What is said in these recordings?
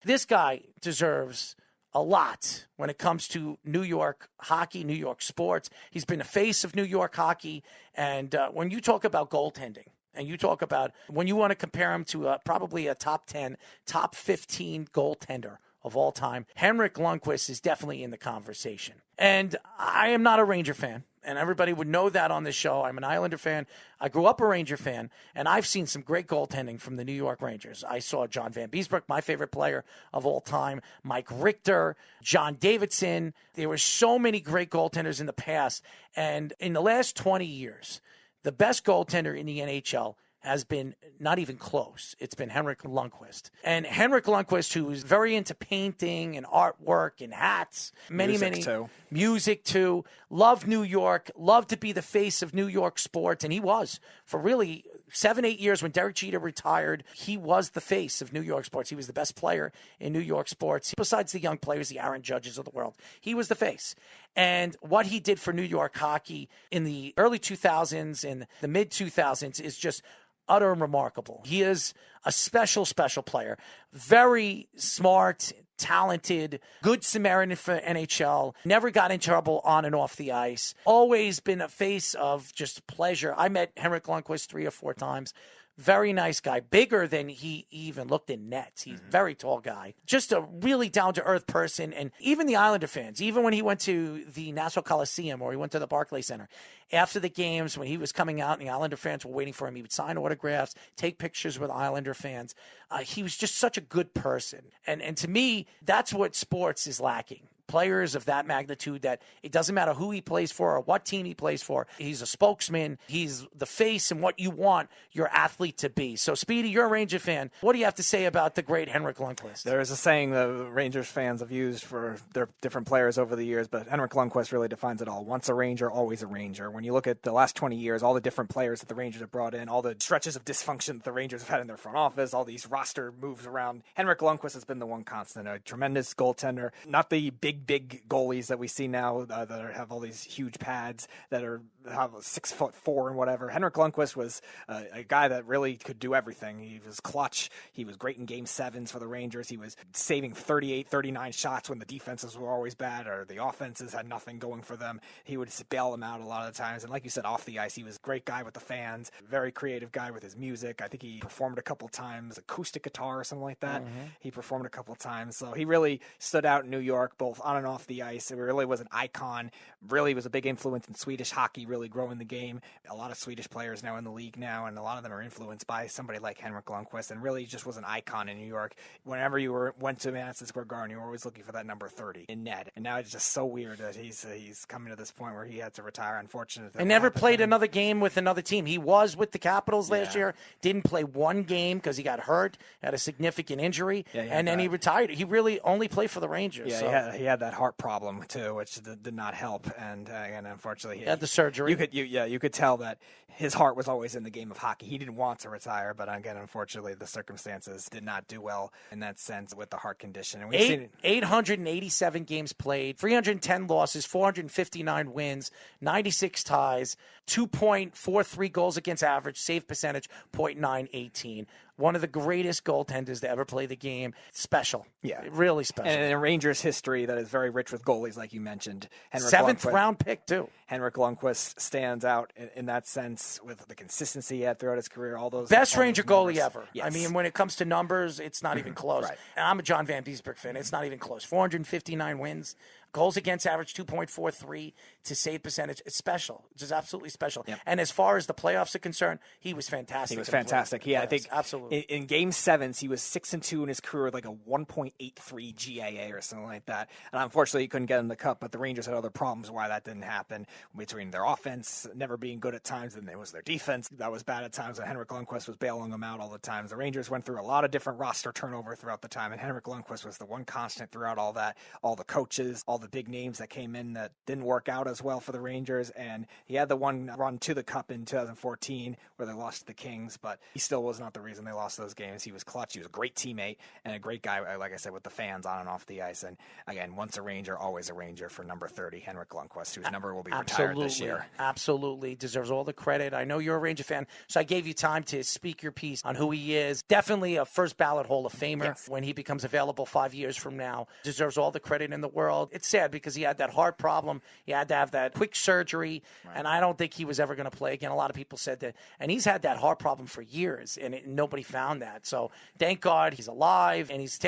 This guy deserves a lot when it comes to New York hockey, New York sports. He's been the face of New York hockey. And when you talk about goaltending, and you talk about when you want to compare him to probably a top 10, top 15 goaltender of all time, Henrik Lundqvist is definitely in the conversation. And I am not a Ranger fan, and everybody would know that on this show. I'm an Islander fan. I grew up a Ranger fan, and I've seen some great goaltending from the New York Rangers. I saw John Van Beesbrook, my favorite player of all time, Mike Richter, John Davidson. There were so many great goaltenders in the past, and in the last 20 years, the best goaltender in the NHL has been not even close. It's been Henrik Lundqvist. And Henrik Lundqvist, who is very into painting and artwork and hats, music too, loved New York, loved to be the face of New York sports, and he was for really 7-8 years. When Derek Jeter retired, he was the face of New York sports. He was the best player in New York sports. Besides the young players, the Aaron Judges of the world, he was the face. And what he did for New York hockey in the early 2000s and the mid-2000s is just utter and remarkable. He is a special, special player. Very smart, talented, good Samaritan for NHL. Never got in trouble on and off the ice. Always been a face of just pleasure. I met Henrik Lundqvist 3 or 4 times. Very nice guy, bigger than he even looked in nets. He's a very tall guy. Just a really down-to-earth person. And even the Islander fans, even when he went to the Nassau Coliseum or he went to the Barclays Center, after the games, when he was coming out and the Islander fans were waiting for him, he would sign autographs, take pictures with Islander fans. He was just such a good person. And to me, that's what sports is lacking. Players of that magnitude, that it doesn't matter who he plays for or what team he plays for. He's a spokesman. He's the face and what you want your athlete to be. So, Speedy, you're a Ranger fan. What do you have to say about the great Henrik Lundqvist? There is a saying the Rangers fans have used for their different players over the years, but Henrik Lundqvist really defines it all. Once a Ranger, always a Ranger. When you look at the last 20 years, all the different players that the Rangers have brought in, all the stretches of dysfunction that the Rangers have had in their front office, all these roster moves around, Henrik Lundqvist has been the one constant. A tremendous goaltender. Not the big goalies that we see now that have all these huge pads that have 6'4" and whatever. Henrik Lundqvist was a guy that really could do everything. He was clutch. He was great in Game 7s for the Rangers. He was saving 38, 39 shots when the defenses were always bad or the offenses had nothing going for them. He would bail them out a lot of the times. And like you said, off the ice, he was a great guy with the fans, very creative guy with his music. I think he performed a couple times, acoustic guitar or something like that. He performed a couple times. So he really stood out in New York, both on and off the ice. It really was an icon, really was a big influence in Swedish hockey, really growing the game. A lot of Swedish players now in the league now, and a lot of them are influenced by somebody like Henrik Lundqvist, and really just was an icon in New York. Whenever you went to Madison Square Garden, you were always looking for that number 30 in net. And now it's just so weird that he's coming to this point where he had to retire. Unfortunately, and never played another game with another team. He was with the Capitals last year, didn't play one game because he got hurt, had a significant injury, and then he retired. He really only played for the Rangers. Yeah, he had that heart problem too, which did not help, and unfortunately he had the surgery. You could tell that his heart was always in the game of hockey. He didn't want to retire, but again, unfortunately, the circumstances did not do well in that sense with the heart condition. And we've seen 887 games played, 310 losses, 459 wins, 96 ties, 2.43 goals against average, save percentage .918. One of the greatest goaltenders to ever play the game. Special. Yeah. Really special. And in Rangers history that is very rich with goalies, like you mentioned. Seventh round pick, too. Henrik Lundqvist stands out in that sense with the consistency he had throughout his career. All those best Ranger goalie ever. Yes. I mean, when it comes to numbers, it's not even close. Right. And I'm a John Van Beesbrook fan. It's not even close. 459 wins. Goals against average 2.43 to save percentage. It's special. It's just absolutely special. Yep. And as far as the playoffs are concerned, he was fantastic. He was fantastic. Yeah, I think absolutely. In Game 7s, he was 6-2 in his career with like a 1.83 GAA or something like that. And unfortunately, he couldn't get in the cup, but the Rangers had other problems why that didn't happen, between their offense never being good at times, and it was their defense that was bad at times, and Henrik Lundqvist was bailing them out all the times. The Rangers went through a lot of different roster turnover throughout the time, and Henrik Lundqvist was the one constant throughout all that. All the coaches, all the big names that came in that didn't work out as well for the Rangers. And he had the one run to the Cup in 2014 where they lost to the Kings, but he still was not the reason they lost those games. He was clutch. He was a great teammate and a great guy, like I said, with the fans on and off the ice. And again, once a Ranger, always a Ranger for number 30, Henrik Lundqvist, whose number will be retired this year. Absolutely. Deserves all the credit. I know you're a Ranger fan, so I gave you time to speak your piece on who he is. Definitely a first ballot Hall of Famer when he becomes available 5 years from now. Deserves all the credit in the world. It's sad because he had that heart problem. He had to have that quick surgery, and I don't think he was ever going to play again. A lot of people said that. And he's had that heart problem for years, and nobody found that. So thank God he's alive, and he's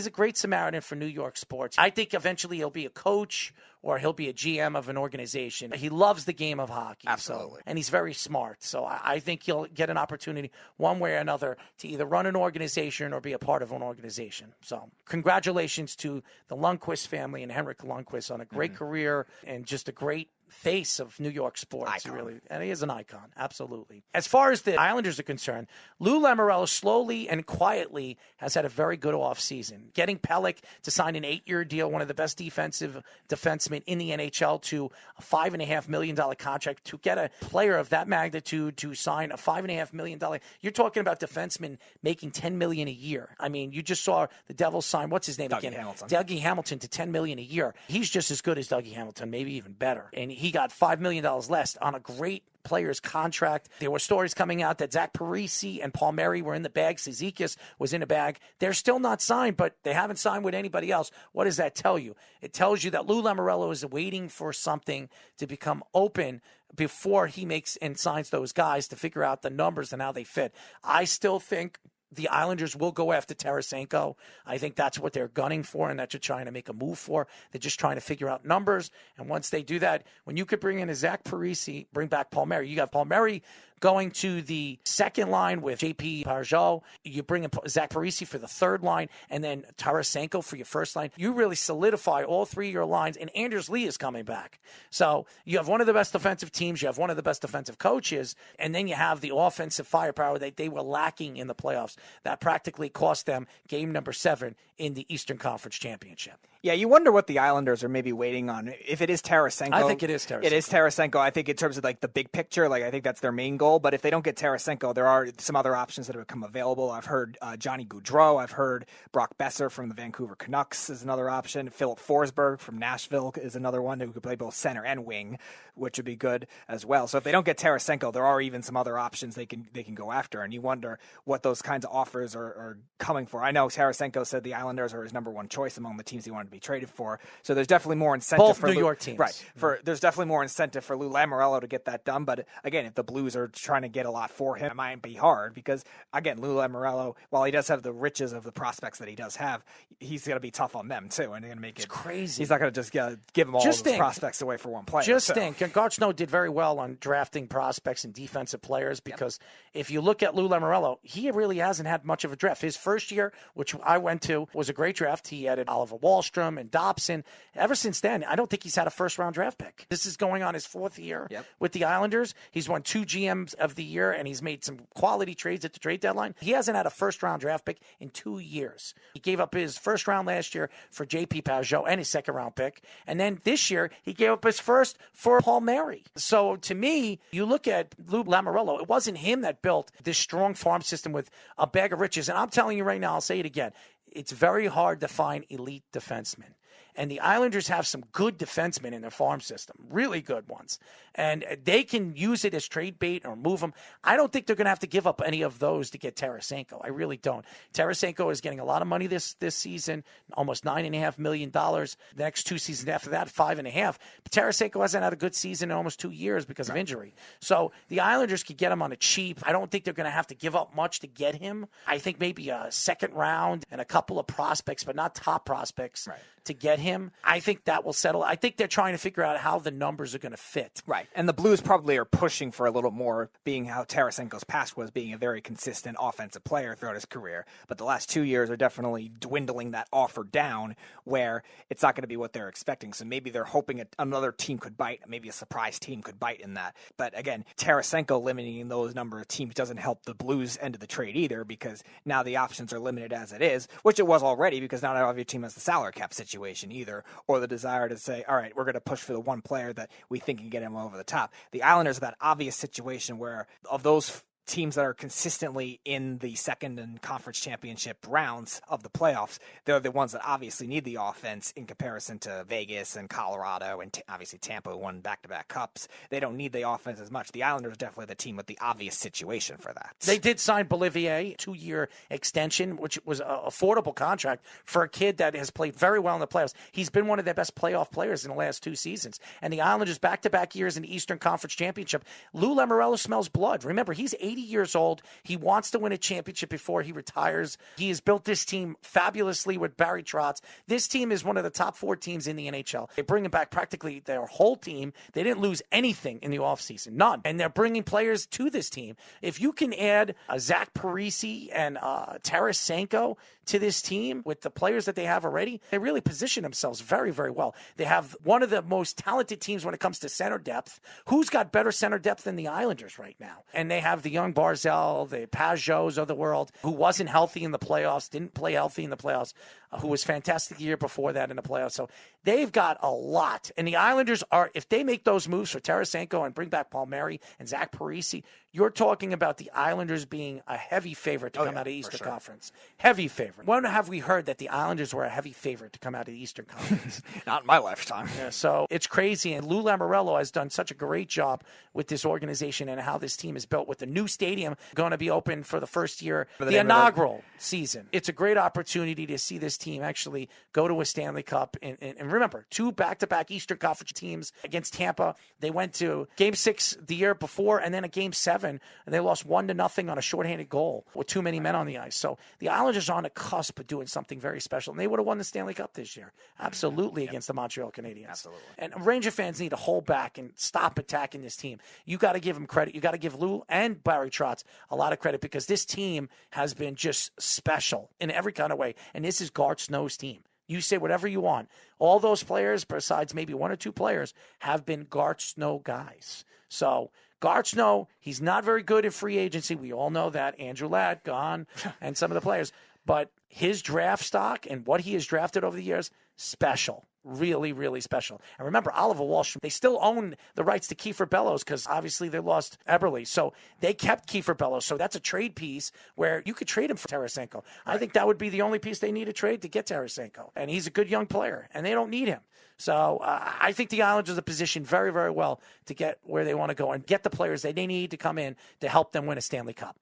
a great Samaritan for New York sports. I think eventually he'll be a coach or he'll be a GM of an organization. He loves the game of hockey. Absolutely. And he's very smart. So I think he'll get an opportunity one way or another to either run an organization or be a part of an organization. So congratulations to the Lundqvist family and Henrik Lundqvist on a great career and just a great face of New York sports, really. And he is an icon, absolutely. As far as the Islanders are concerned, Lou Lamoriello slowly and quietly has had a very good offseason. Getting Pelech to sign an 8-year deal, one of the best defensive defensemen in the NHL, to a $5.5 million contract. To get a player of that magnitude to sign a $5.5 million, you're talking about defensemen making $10 million a year. I mean, you just saw the Devils sign, what's his name again? Dougie Hamilton to $10 million a year. He's just as good as Dougie Hamilton, maybe even better. And he got $5 million less on a great player's contract. There were stories coming out that Zach Parise and Paul Mary were in the bag. Cizikas was in the bag. They're still not signed, but they haven't signed with anybody else. What does that tell you? It tells you that Lou Lamoriello is waiting for something to become open before he makes and signs those guys to figure out the numbers and how they fit. I still think the Islanders will go after Tarasenko. I think that's what they're gunning for, and that's what they're trying to make a move for. They're just trying to figure out numbers. And once they do that, when you could bring in a Zach Parise, bring back Paul Mary, you got Paul Mary going to the second line with JP Pajot. You bring in Zach Parise for the third line, and then Tarasenko for your first line. You really solidify all three of your lines, and Anders Lee is coming back. So you have one of the best defensive teams, you have one of the best defensive coaches, and then you have the offensive firepower that they were lacking in the playoffs. That practically cost them game number 7 in the Eastern Conference Championship. Yeah, you wonder what the Islanders are maybe waiting on. If it is Tarasenko. I think it is Tarasenko. It is Tarasenko. I think in terms of like the big picture, like I think that's their main goal. But if they don't get Tarasenko, there are some other options that have become available. I've heard Johnny Gaudreau. I've heard Brock Besser from the Vancouver Canucks is another option. Philip Forsberg from Nashville is another one who could play both center and wing, which would be good as well. So if they don't get Tarasenko, there are even some other options they can go after. And you wonder what those kinds of offers are coming for. I know Tarasenko said the Islanders are his number one choice among the teams he wanted to be traded for. So there's definitely more incentive both for New York teams. Right. There's definitely more incentive for Lou Lamoriello to get that done. But again, if the Blues are trying to get a lot for him, it might be hard because again, Lou Lamoriello, while he does have the riches of the prospects that he does have, he's going to be tough on them too, and they're going to make it crazy. He's not going to just give them all those prospects away for one player. And Gart Snow did very well on drafting prospects and defensive players because if you look at Lou Lamoriello, he really hasn't had much of a draft. His first year, which I went to, was a great draft. He added Oliver Wahlstrom and Dobson. Ever since then, I don't think he's had a first-round draft pick. This is going on his 4th year with the Islanders. He's won 2 GMs of the year, and he's made some quality trades at the trade deadline. He hasn't had a first-round draft pick in 2 years. He gave up his first round last year for JP Pajot and his second-round pick. And then this year, he gave up his first for Paul Mary. So to me, you look at Lou Lamoriello, it wasn't him that built this strong farm system with a bag of riches. And I'm telling you right now, I'll say it again, it's very hard to find elite defensemen. And the Islanders have some good defensemen in their farm system, really good ones. And they can use it as trade bait or move them. I don't think they're going to have to give up any of those to get Tarasenko. I really don't. Tarasenko is getting a lot of money this season, almost $9.5 million. The next 2 seasons after that, $5.5 million. But Tarasenko hasn't had a good season in almost 2 years because of injury. So the Islanders could get him on a cheap. I don't think they're going to have to give up much to get him. I think maybe a second round and a couple of prospects, but not top prospects. To get him, I think that will settle. I think they're trying to figure out how the numbers are going to fit. Right. And the Blues probably are pushing for a little more, being how Tarasenko's past was, being a very consistent offensive player throughout his career. But the last 2 years are definitely dwindling that offer down where it's not going to be what they're expecting. So maybe they're hoping another team could bite. Maybe a surprise team could bite in that. But again, Tarasenko limiting those number of teams doesn't help the Blues end of the trade either, because now the options are limited as it is, which it was already, because now every team has the salary cap situation. situation either, or the desire to say, all right, we're going to push for the one player that we think can get him over the top. The Islanders are that obvious situation where of those teams that are consistently in the second and conference championship rounds of the playoffs, they're the ones that obviously need the offense in comparison to Vegas and Colorado and obviously Tampa, who won back-to-back cups. They don't need the offense as much. The Islanders are definitely the team with the obvious situation for that. They did sign Bolivier, 2-year extension, which was an affordable contract for a kid that has played very well in the playoffs. He's been one of their best playoff players in the last 2 seasons. And the Islanders back-to-back years in the Eastern Conference Championship. Lou Lamoriello smells blood. Remember, he's 80 years old. He wants to win a championship before he retires. He has built this team fabulously with Barry Trotz. This team is one of the top 4 teams in the NHL. They're bringing back practically their whole team. They didn't lose anything in the offseason, none. And they're bringing players to this team. If you can add Zach Parise and Tarasenko to this team with the players that they have already, they really position themselves very, very well. They have one of the most talented teams when it comes to center depth. Who's got better center depth than the Islanders right now? And they have the young Barzal, the Pageaus of the world, who wasn't healthy in the playoffs, didn't play healthy in the playoffs, who was fantastic the year before that in the playoffs. So they've got a lot. And the Islanders are, if they make those moves for Tarasenko and bring back Palmieri and Zach Parise, you're talking about the Islanders being a heavy favorite to come out of the Eastern Conference. Heavy favorite. When have we heard that the Islanders were a heavy favorite to come out of the Eastern Conference? Not in my lifetime. Yeah, so it's crazy. And Lou Lamoriello has done such a great job with this organization and how this team is built with the new stadium going to be open for the first year, the inaugural season. It's a great opportunity to see this team actually go to a Stanley Cup. And remember, 2 back-to-back Eastern Conference teams against Tampa. They went to Game 6 the year before and then a Game 7. And they lost 1-0 on a shorthanded goal with too many men on the ice. So the Islanders are on the cusp of doing something very special. And they would have won the Stanley Cup this year. Absolutely, against the Montreal Canadiens. Absolutely. And Ranger fans need to hold back and stop attacking this team. You got to give them credit. You got to give Lou and Barry Trotz a lot of credit because this team has been just special in every kind of way. And this is Garth Snow's team. You say whatever you want. All those players, besides maybe 1 or 2 players, have been Garth Snow guys. So Garth Snow, he's not very good at free agency. We all know that. Andrew Ladd, gone, and some of the players. But his draft stock and what he has drafted over the years, special. Really, really special. And remember, Oliver Walsh, they still own the rights to Kiefer Bellows because obviously they lost Eberle. So they kept Kiefer Bellows. So that's a trade piece where you could trade him for Tarasenko. Right. I think that would be the only piece they need to trade to get Tarasenko. And he's a good young player, and they don't need him. So I think the Islanders are positioned very, very well to get where they want to go and get the players that they need to come in to help them win a Stanley Cup.